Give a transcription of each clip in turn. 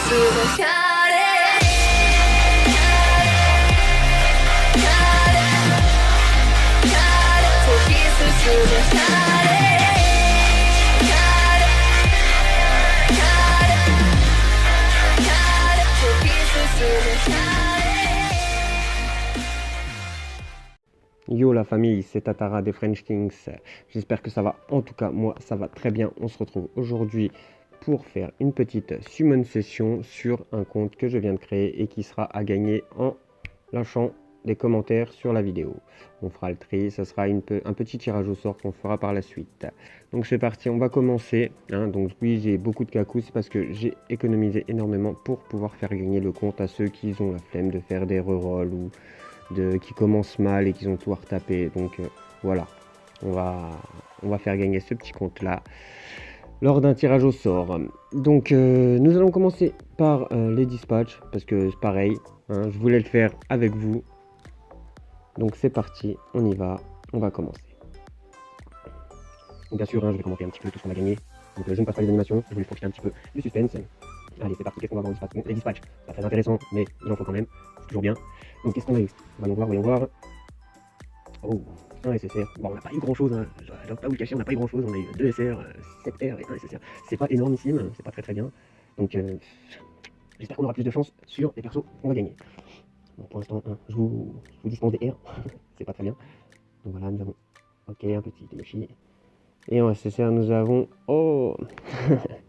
Yo la famille, c'est Tatara des French Kings. J'espère que ça va. En tout cas, moi, ça va très bien. On se retrouve aujourd'hui pour faire une petite summon session sur un compte que je viens de créer et qui sera à gagner en lâchant des commentaires sur la vidéo. On fera le tri, ça sera un petit tirage au sort qu'on fera par la suite. Donc c'est parti, on va commencer. Donc oui, j'ai beaucoup de kaku, c'est parce que j'ai économisé énormément pour pouvoir faire gagner le compte à ceux qui ont la flemme de faire des rerolls ou qui commencent mal et qui ont tout à retaper. Donc voilà, on va faire gagner ce petit compte là lors d'un tirage au sort. Donc nous allons commencer par les dispatchs parce que c'est pareil, je voulais le faire avec vous. Donc c'est parti, on y va, on va commencer. Donc bien sûr, je vais commenter un petit peu tout ce qu'on a gagné. Donc je ne passe pas les animations, je voulais profiter un petit peu du suspense. Allez, c'est parti, qu'est-ce qu'on va voir en dispatch? Les dispatchs, pas très intéressant, mais il en faut quand même, c'est toujours bien. Donc qu'est-ce qu'on a eu? Voyons voir. Oh, un SSR. Bon, on n'a pas eu grand chose, je dois pas vous le cacher, on n'a pas eu grand chose. On a eu 2 SR, 7 R et 1 SSR. C'est pas énormissime, c'est pas très bien. Donc j'espère qu'on aura plus de chance sur les persos qu'on va gagner. Bon, pour l'instant, je vous dispense des R, c'est pas très bien. Donc voilà, nous avons, ok, un petit Yoshi. Et en SSR, nous avons, oh,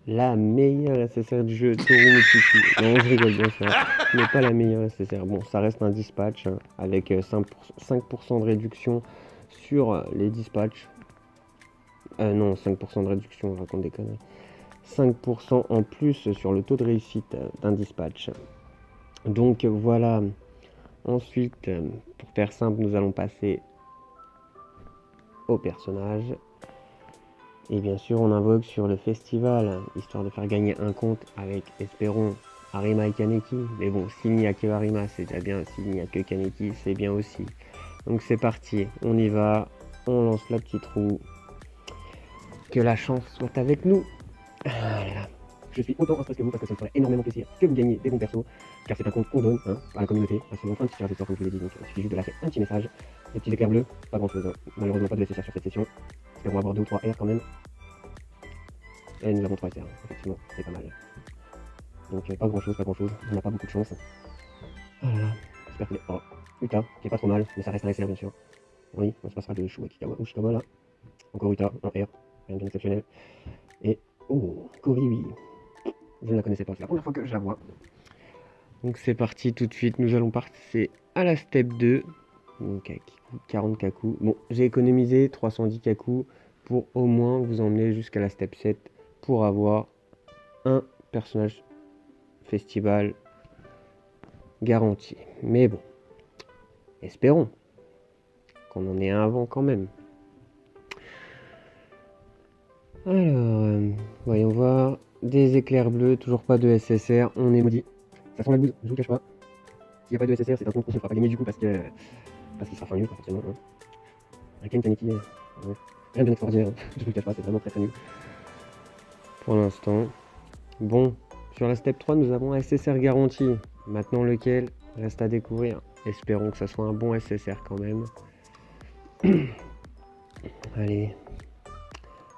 la meilleure SSR du jeu, Toru Mitsuki. Non, je rigole bien sûr, mais pas la meilleure SSR. Bon, ça reste un dispatch avec 5% de réduction sur les dispatchs. Non, 5% de réduction, je raconte des conneries. 5% en plus sur le taux de réussite d'un dispatch. Donc voilà. Ensuite, pour faire simple, nous allons passer au personnage. Et bien sûr, on invoque sur le festival, histoire de faire gagner un compte avec, espérons, Arima et Kaneki. Mais bon, s'il n'y a que Arima, c'est déjà bien. S'il n'y a que Kaneki, c'est bien aussi. Donc c'est parti, on y va. On lance la petite roue. Que la chance soit avec nous. Voilà. Je suis autant stressé que vous parce que ça me ferait énormément plaisir que vous gagnez des bons persos, car c'est un compte qu'on donne à la communauté. C'est donc un petit tirage au sort comme je vous l'ai dit, donc il suffit juste de lâcher un petit message. Les petits éclairs bleus, pas grand chose, malheureusement pas de SSR sur cette session. Espérons avoir 2 ou 3 R quand même. Et nous avons 3 SR, effectivement, c'est pas mal. Donc pas grand chose, on n'a pas beaucoup de chance. Voilà, j'espère qu'il est... Oh, Uta, qui est pas trop mal, mais ça reste un SR bien sûr. Oui, on se passera de Shu Ushikawa là. Encore Uta, en R, rien de bien exceptionnel. Et, oh, Kori, oui. Je ne la connaissais pas, c'est la première fois que je la vois. Donc c'est parti tout de suite, nous allons passer à la step 2. Donc avec 40 kaku. Bon, j'ai économisé 310 kaku pour au moins vous emmener jusqu'à la step 7 pour avoir un personnage festival garanti. Mais bon, espérons qu'on en ait un avant quand même. Alors, voyons voir. Des éclairs bleus, toujours pas de SSR, on est maudit. Ça sent la bouse, je vous cache pas. S'il n'y a pas de SSR, c'est un compte qu'on ne fera pas gagner du coup parce qu'il sera fin nul, forcément. Raken Kaneki, ouais. Rien de extraordinaire, je vous le cache pas, c'est vraiment très nul. Pour l'instant. Bon, sur la step 3, nous avons un SSR garanti. Maintenant, lequel reste à découvrir. Espérons que ça soit un bon SSR quand même. Allez,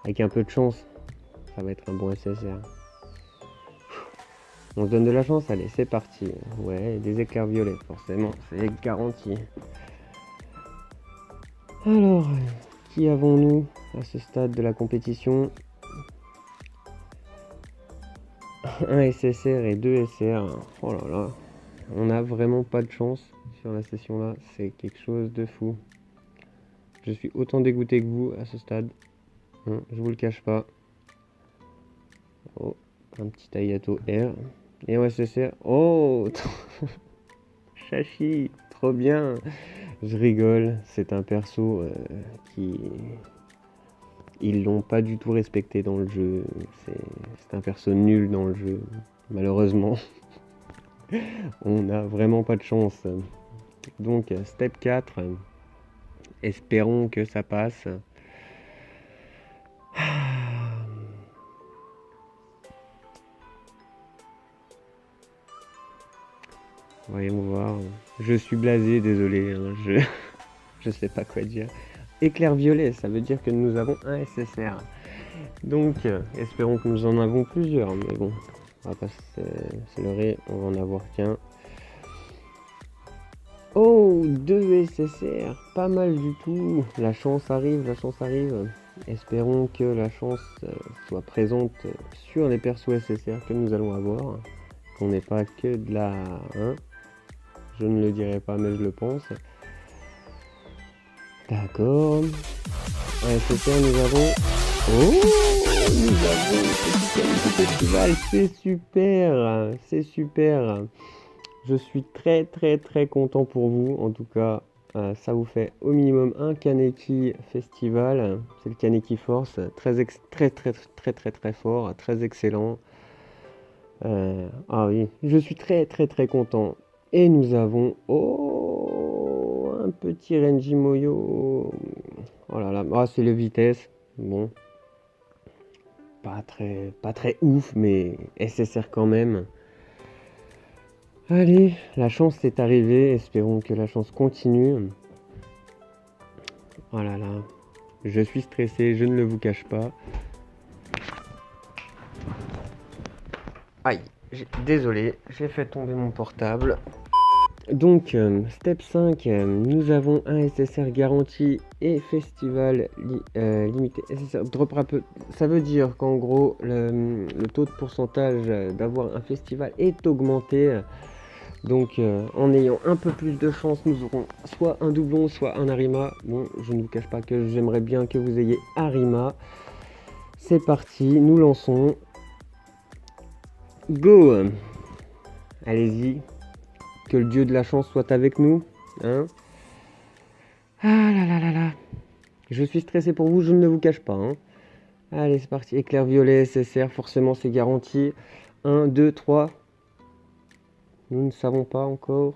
avec un peu de chance, ça va être un bon SSR. On se donne de la chance, allez, c'est parti. Ouais, des éclairs violets, forcément, c'est garanti. Alors, qui avons-nous à ce stade de la compétition? Un SSR et 2 SR. Oh là là, on n'a vraiment pas de chance sur la session là, c'est quelque chose de fou. Je suis autant dégoûté que vous à ce stade. Je vous le cache pas. Oh, un petit Ayato R. Et un SSR. Oh Chachi, trop bien. Je rigole, c'est un perso qui... Ils l'ont pas du tout respecté dans le jeu. C'est un perso nul dans le jeu, malheureusement. On n'a vraiment pas de chance. Donc, step 4. Espérons que ça passe. Voyons voir. Je suis blasé, désolé. Hein, je sais pas quoi dire. Éclair violet, ça veut dire que nous avons un SSR. Donc, espérons que nous en avons plusieurs. Mais bon, on va pas se leurrer, on va en avoir qu'un. Oh, 2 SSR, pas mal du tout. La chance arrive, la chance arrive. Espérons que la chance soit présente sur les persos SSR que nous allons avoir. Qu'on n'ait pas que de la 1. Je ne le dirai pas, mais je le pense. D'accord. Un SSR, nous avons... Oh, nous avons le festival, c'est super, c'est super. Je suis très très très content pour vous. En tout cas, ça vous fait au minimum un Kaneki Festival. C'est le Kaneki Force, très très fort, très excellent. Ah oui, je suis très très très content. Et nous avons un petit Renji Moyo. Oh là là, ah, c'est le vitesse. Bon, pas très ouf, mais SSR quand même. Allez, la chance est arrivée, espérons que la chance continue. Oh là là, je suis stressé, je ne le vous cache pas. Aïe, désolé, j'ai fait tomber mon portable. Donc, step 5, nous avons un SSR garanti et festival limité. SSR drop un peu. Ça veut dire qu'en gros, le taux de pourcentage d'avoir un festival est augmenté. Donc en ayant un peu plus de chance, nous aurons soit un doublon, soit un Arima. Bon, je ne vous cache pas que j'aimerais bien que vous ayez Arima. C'est parti, nous lançons. Go! Allez-y. Que le dieu de la chance soit avec nous. Hein? Ah là là là là. Je suis stressé pour vous, je ne le vous cache pas. Hein. Allez, c'est parti. Éclair violet, SSR, forcément c'est garanti. 1, 2, 3. Nous ne savons pas encore.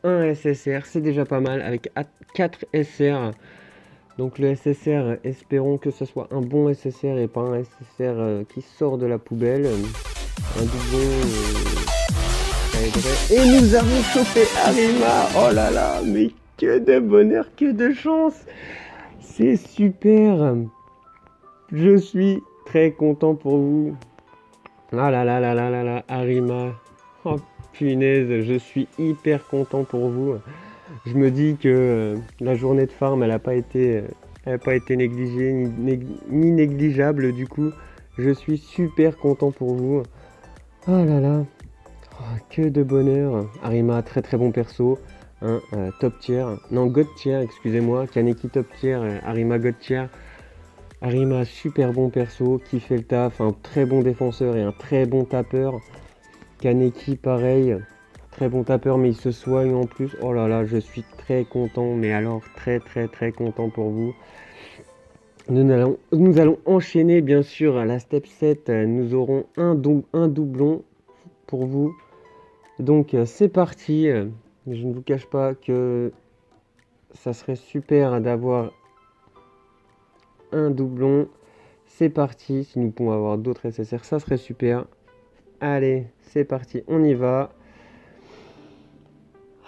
Un SSR, c'est déjà pas mal, avec 4 SR. Donc le SSR, espérons que ce soit un bon SSR et pas un SSR qui sort de la poubelle. Un doublon, ça aiderait. Et nous avons chopé Arima. Oh là là, mais que de bonheur, que de chance. C'est super. Je suis très content pour vous. Ah là là là là là là, Arima. Oh punaise, je suis hyper content pour vous. Je me dis que la journée de farm, elle n'a pas été négligée ni négligeable. Du coup, je suis super content pour vous. Oh là là, oh, que de bonheur. Arima, très très bon perso. Hein, top tier. Non, god tier, excusez-moi. Kaneki top tier, Arima god tier. Arima, super bon perso, qui fait le taf. Un très bon défenseur et un très bon tapeur. Kaneki, pareil. Très bon tapeur, mais il se soigne en plus. Oh là là, je suis très content, mais alors très très très content pour vous. Nous allons enchaîner, bien sûr, à la step 7. Nous aurons un doublon pour vous. Donc, c'est parti. Je ne vous cache pas que ça serait super d'avoir un doublon. C'est parti. Si nous pouvons avoir d'autres SSR, ça serait super. Allez, c'est parti, on y va.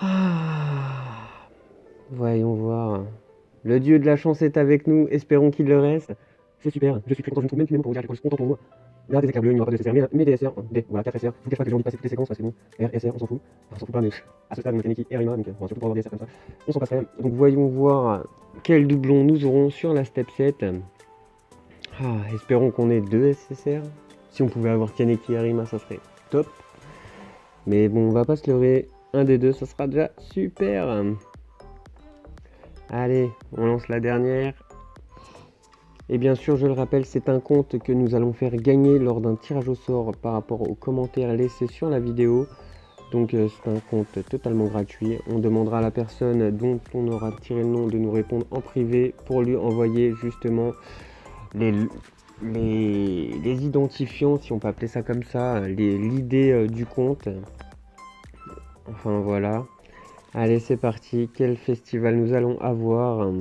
Ah, voyons voir. Le dieu de la chance est avec nous, espérons qu'il le reste. C'est super, je suis très content, je ne trouve même plus les mots pour vous dire que je suis content pour vous. Là, des éclairs bleus, il n'y aura pas de SSR, mais des SR, voilà, 4 SR. Je vous cache pas que j'ai envie de passer toutes les séquences parce que bon, R, SR, on s'en fout. Enfin, on s'en fout pas, mais à ce stade, on est Kaneki et Arima, donc surtout pour avoir des SR comme ça, on s'en passerait. Donc voyons voir quel doublon nous aurons sur la step 7. Ah, espérons qu'on ait 2 SSR. Si on pouvait avoir Kaneki et Arima, ça serait top. Mais bon, on va pas se leurrer. Un des deux, ça sera déjà super. Allez, on lance la dernière. Et bien sûr, je le rappelle, c'est un compte que nous allons faire gagner lors d'un tirage au sort par rapport aux commentaires laissés sur la vidéo. Donc c'est un compte totalement gratuit. On demandera à la personne dont on aura tiré le nom de nous répondre en privé pour lui envoyer justement les identifiants, si on peut appeler ça comme ça, l'idée du compte. Enfin voilà. Allez, c'est parti. Quel festival nous allons avoir?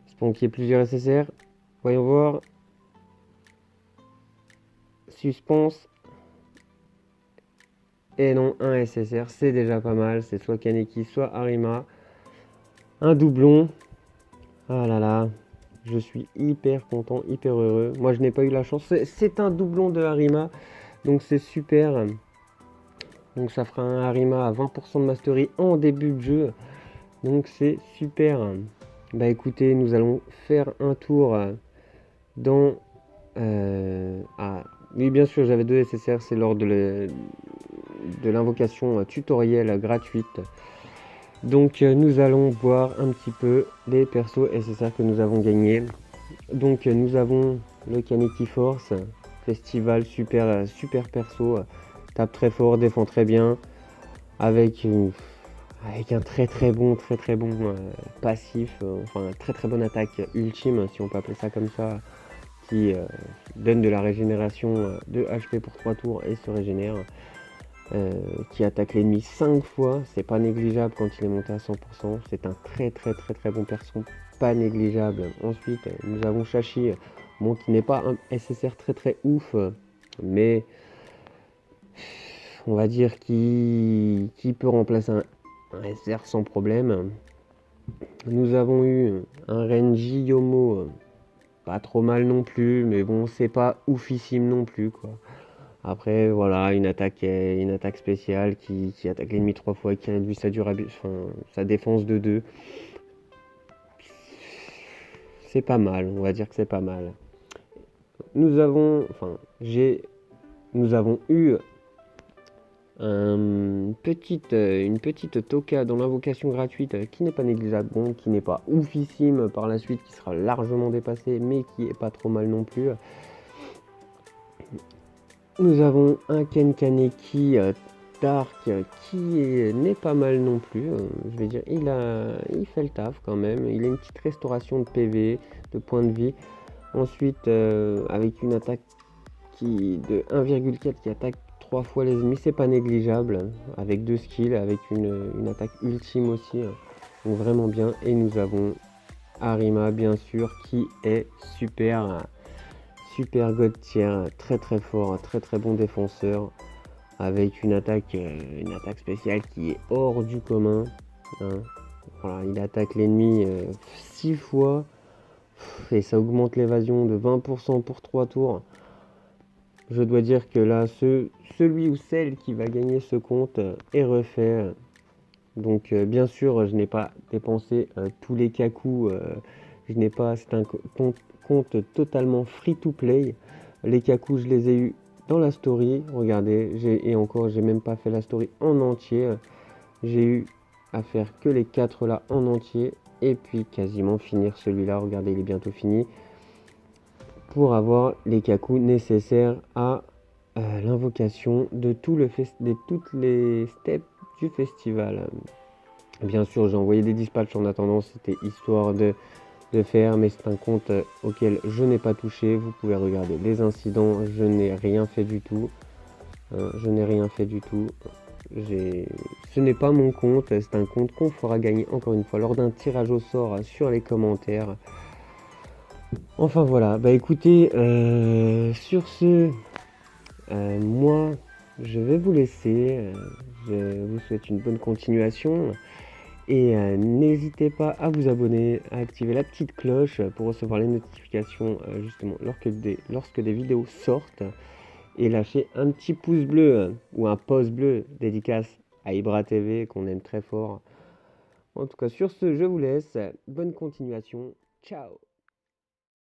Espérons qu'il y ait plusieurs SSR. Voyons voir. suspense. Et non, un SSR, c'est déjà pas mal. C'est soit Kaneki, soit Arima. Un doublon. Ah là là, je suis hyper content, hyper heureux. Moi, je n'ai pas eu la chance. C'est un doublon de Arima, donc c'est super. Donc ça fera un Arima à 20% de mastery en début de jeu. Donc c'est super. Bah écoutez, nous allons faire un tour dans... oui, bien sûr, j'avais 2 SSR, c'est lors de l'invocation tutoriel gratuite. Donc nous allons voir un petit peu les persos SSR que nous avons gagnés. Donc nous avons le Kaneki Force, Festival, super perso, tape très fort, défend très bien, avec un très bon passif, enfin très bonne attaque ultime, si on peut appeler ça comme ça, qui donne de la régénération de HP pour 3 tours et se régénère. Qui attaque l'ennemi 5 fois, c'est pas négligeable quand il est monté à 100%, c'est un très bon perso, pas négligeable. Ensuite, nous avons Shashi, bon, qui n'est pas un SSR très ouf, mais on va dire qui peut remplacer un SR sans problème. Nous avons eu un Renji Yomo, pas trop mal non plus, mais bon, c'est pas oufissime non plus, quoi. Après, voilà, une attaque spéciale qui attaque l'ennemi 3 fois et qui réduit sa durabilité, enfin, sa défense de 2. C'est pas mal, on va dire que c'est pas mal. Nous avons eu une petite Toka dans l'invocation gratuite qui n'est pas négligeable, bon, qui n'est pas oufissime par la suite, qui sera largement dépassée, mais qui est pas trop mal non plus. Nous avons un Ken Kaneki Dark qui n'est pas mal non plus. Je vais dire, il fait le taf quand même. Il a une petite restauration de PV, de points de vie. Ensuite, avec une attaque de 1,4 qui attaque 3 fois les ennemis, c'est pas négligeable. Avec 2 skills, avec une attaque ultime aussi. Donc vraiment bien. Et nous avons Arima, bien sûr, qui est super god tier, très fort, très bon défenseur, avec une attaque spéciale qui est hors du commun. Hein. Voilà, il attaque l'ennemi 6 fois et ça augmente l'évasion de 20% pour 3 tours. Je dois dire que là, celui ou celle qui va gagner ce compte est refait. Donc bien sûr, je n'ai pas dépensé tous les kakus. C'est un compte totalement free to play. Les kakus, je les ai eu dans la story. Regardez, j'ai même pas fait la story en entier. J'ai eu à faire que les 4 là en entier. Et puis quasiment finir celui-là. Regardez, il est bientôt fini. Pour avoir les kakus nécessaires à l'invocation de toutes les steps du festival. Bien sûr, j'ai envoyé des dispatchs en attendant, c'était histoire de faire, mais c'est un compte auquel je n'ai pas touché. Vous pouvez regarder les incidents, je n'ai rien fait du tout. Ce n'est pas mon compte, c'est un compte qu'on fera gagner encore une fois lors d'un tirage au sort sur les commentaires. Enfin voilà, bah écoutez, sur ce, moi je vais vous laisser. Je vous souhaite une bonne continuation. Et n'hésitez pas à vous abonner, à activer la petite cloche pour recevoir les notifications justement lorsque des vidéos sortent. Et lâcher un petit pouce bleu ou un pouce bleu dédicace à Ibra TV qu'on aime très fort. En tout cas sur ce, je vous laisse. Bonne continuation. Ciao.